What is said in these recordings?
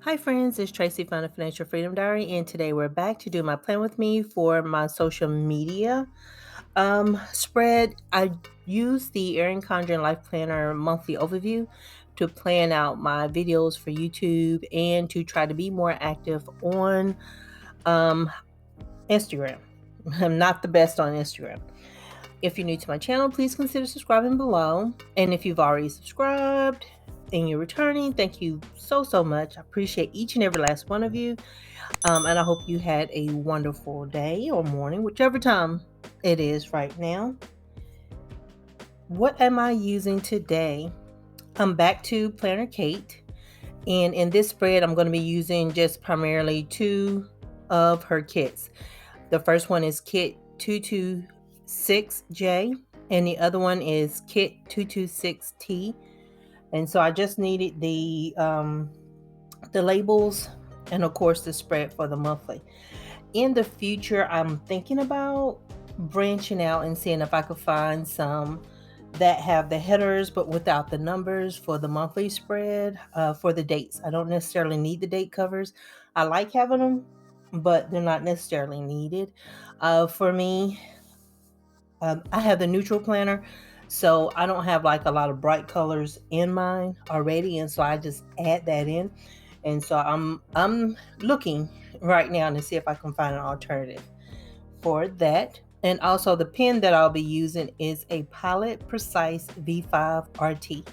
Hi friends, it's Tracy from the Financial Freedom Diary, and today we're back to do my plan with me for my social media spread. I use the Erin Condren LifePlanner monthly overview to plan out my videos for YouTube and to try to be more active on um, Instagram. I'm not the best on Instagram. If you're new to my channel, please consider subscribing below. And if you've already subscribed and you're returning, thank you so much. I appreciate each and every last one of you. And I hope you had a wonderful day or morning, whichever time it is right now. What am I using today? I'm back to PlannerKate. And in this spread, I'm going to be using just primarily two of her kits. The first one is kit 226J, and the other one is kit 226T. And so I just needed the labels and of course the spread for the monthly. In the future, I'm thinking about branching out and seeing if I could find some that have the headers but without the numbers for the monthly spread for the dates. I don't necessarily need the date covers. I like having them, but they're not necessarily needed. For me, I have the neutral planner, so I don't have like a lot of bright colors in mine already, and so I just add that in. And so I'm looking right now to see if I can find an alternative for that. And also the pen that I'll be using is a Pilot Precise V5 RT.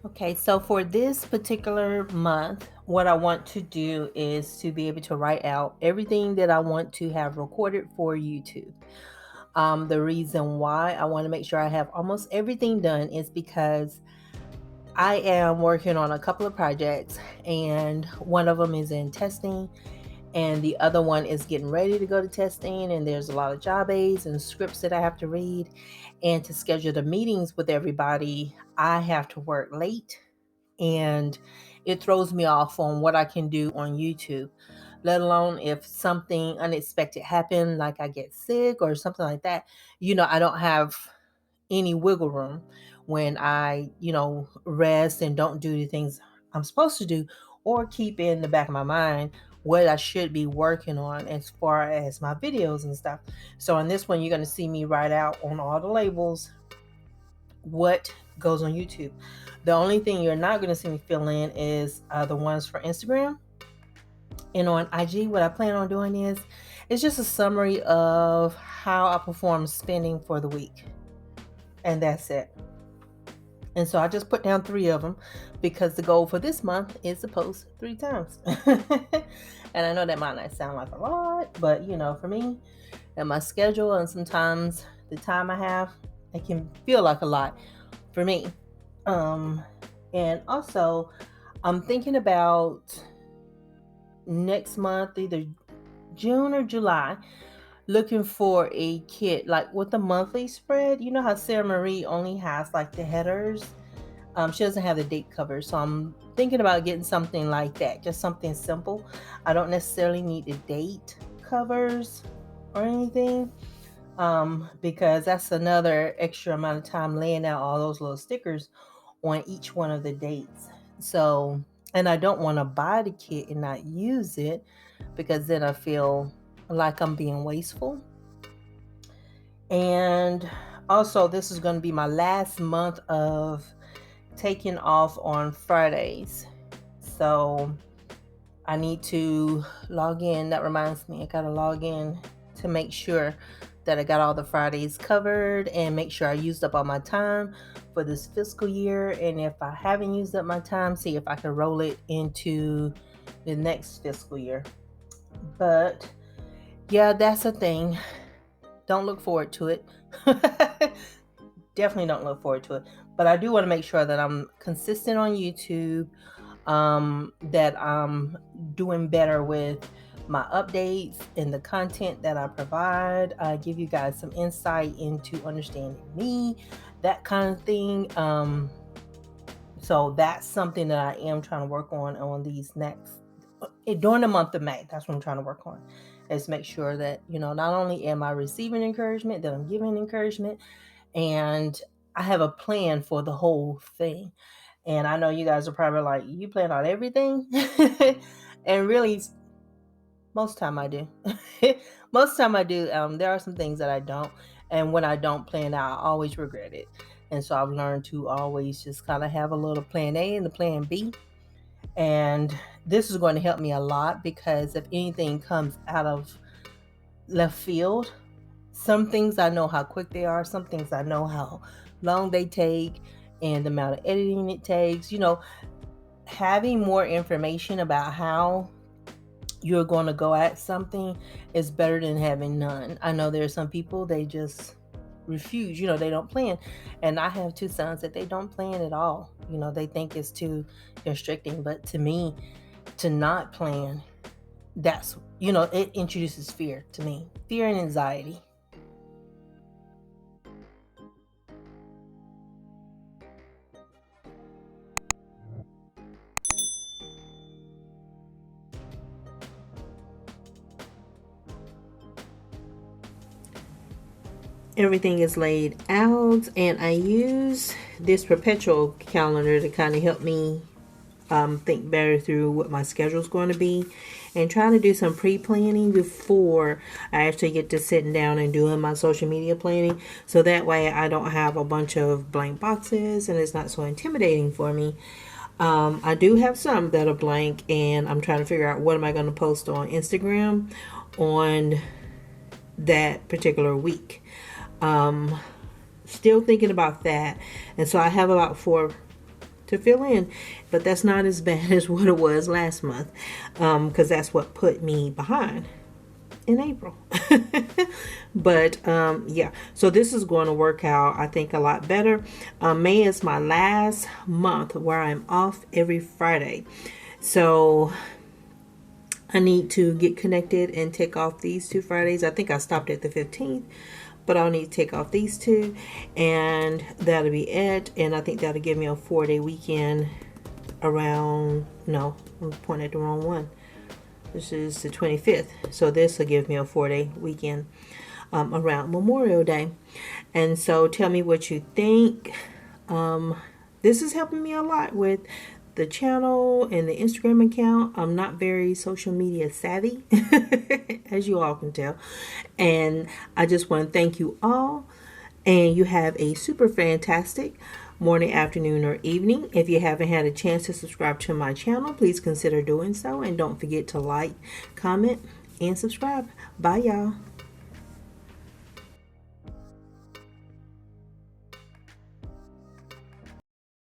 Okay, so for this particular month, what I want to do is to be able to write out everything that I want to have recorded for YouTube. The reason why I want to make sure I have almost everything done is because I am working on a couple of projects, and one of them is in testing, and the other one is getting ready to go to testing, and there's a lot of job aids and scripts that I have to read. And to schedule the meetings with everybody, I have to work late, and it throws me off on what I can do on YouTube, let alone if something unexpected happened, like I get sick or something like that. I don't have any wiggle room when I, rest and don't do the things I'm supposed to do, or keep in the back of my mind what I should be working on as far as my videos and stuff. So on this one, you're going to see me write out on all the labels what goes on YouTube. The only thing you're not going to see me fill in is the ones for Instagram. And on IG, what I plan on doing is it's just a summary of how I perform spending for the week. And that's it. And so I just put down 3 of them because the goal for this month is to post 3 times. And I know that might not sound like a lot, but for me and my schedule and sometimes the time I have, it can feel like a lot for me. And also I'm thinking about next month, either June or July, looking for a kit like with the monthly spread. You know how Sarah Marie only has like the headers. She doesn't have the date cover, so I'm thinking about getting something like that, just something simple. I don't necessarily need the date covers or anything, because that's another extra amount of time laying out all those little stickers on each one of the dates. So, and I don't want to buy the kit and not use it, because then I feel like I'm being wasteful. And also, this is going to be my last month of taking off on Fridays. So I need to log in. That reminds me, I got to log in to make sure that I got all the Fridays covered and make sure I used up all my time for this fiscal year. And if I haven't used up my time, see if I can roll it into the next fiscal year. But yeah, that's a thing. Don't look forward to it. Definitely don't look forward to it. But I do want to make sure that I'm consistent on YouTube, that I'm doing better with my updates and the content that I provide. I give you guys some insight into understanding me, that kind of thing. So that's something that I am trying to work on these next during the month of May. That's what I'm trying to work on. is make sure that, not only am I receiving encouragement, that I'm giving encouragement, and I have a plan for the whole thing. And I know you guys are probably like, you plan on everything? And really, most time I do. Most time I do. There are some things that I don't. And when I don't plan out, I always regret it. And so I've learned to always just kind of have a little plan A and a plan B. And this is going to help me a lot, because if anything comes out of left field, some things I know how quick they are, some things I know how long they take, and the amount of editing it takes. Having more information about how you're going to go at something is better than having none. I know there are some people, they just refuse, they don't plan. And I have 2 sons that they don't plan at all. They think it's too constricting. But to me, to not plan, that's, it introduces fear to me, fear and anxiety. Everything is laid out, and I use this perpetual calendar to kind of help me think better through what my schedule is going to be, and trying to do some pre-planning before I actually get to sitting down and doing my social media planning, so that way I don't have a bunch of blank boxes and it's not so intimidating for me. I do have some that are blank, and I'm trying to figure out what am I going to post on Instagram on that particular week. Still thinking about that, and so I have about 4 to fill in, but that's not as bad as what it was last month, because that's what put me behind in April. But yeah, so this is going to work out, I think, a lot better. May is my last month where I'm off every Friday, so I need to get connected and take off these 2 Fridays. I think I stopped at the 15th, but I'll need to take off these 2, and that'll be it. And I think that'll give me a 4-day weekend around, no, I'm pointing at the wrong one. This is the 25th. So this will give me a 4-day weekend around Memorial Day. And so tell me what you think. This is helping me a lot with the channel and the Instagram account. I'm not very social media savvy, as you all can tell. And I just want to thank you all. And you have a super fantastic morning, afternoon, or evening. If you haven't had a chance to subscribe to my channel, please consider doing so. And don't forget to like, comment, and subscribe. Bye, y'all.